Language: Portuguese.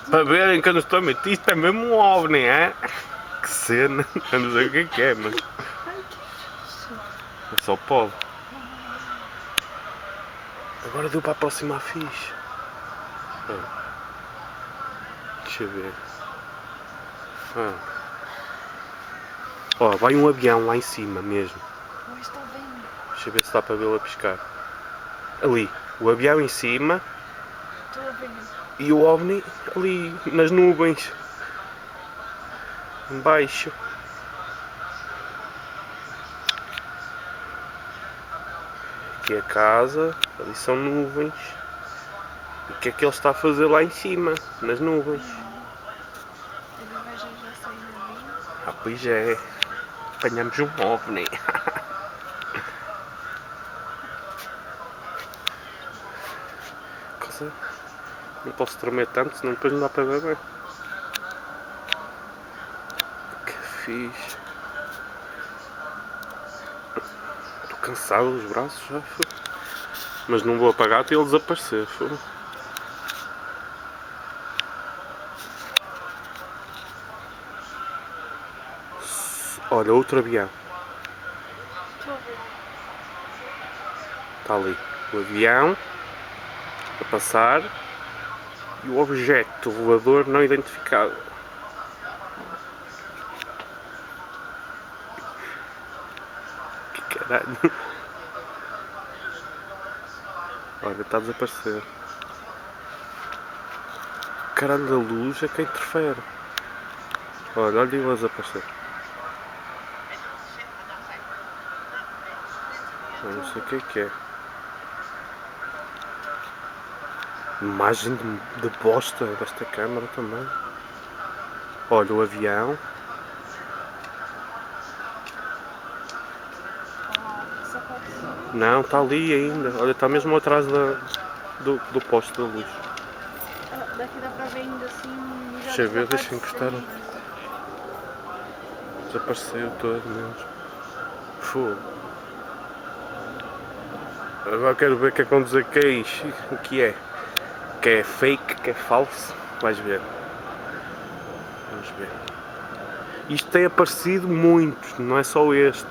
Para verem que eu não estou a mentir, isto é mesmo um OVNI, é? Que cena, eu não sei o que é, mas... Ai, que fixe. É só pó. Agora deu para aproximar fixe. Deixa eu ver. Ó, vai um avião lá em cima mesmo. Mas estou vendo. Deixa eu ver se dá para vê-lo a piscar. Ali, o avião em cima. Estou a ver. E o OVNI ali nas nuvens. Embaixo. Aqui é a casa, ali são nuvens. E o que é que ele está a fazer lá em cima, nas nuvens? A inveja já saiu ali. Ah, pois é. Apanhamos um OVNI. Coisa. Não posso tremer tanto, senão depois não dá para ver bem. Que fixe. Estou cansado dos braços já. Mas não vou apagar até ele desaparecer. Olha, outro avião. Estou a ver. Está ali. O avião a passar e o objeto voador não identificado. Que caralho. Olha, está a desaparecer. O caralho da luz é que interfere. Olha ele a desaparecer. Eu não sei o que é. Imagem de bosta desta câmara também. Olha o avião. Só pode ser. Não, está ali ainda. Olha, está mesmo atrás do poste da luz. Daqui dá para ver ainda assim. Deixa eu ver, deixa eu encostar. Desapareceu todo mesmo. Fogo. Agora quero ver o que é que vão dizer que é isto. O que é? Que é fake, que é falso. Vais ver. Vamos ver. Isto tem aparecido muito, não é só este.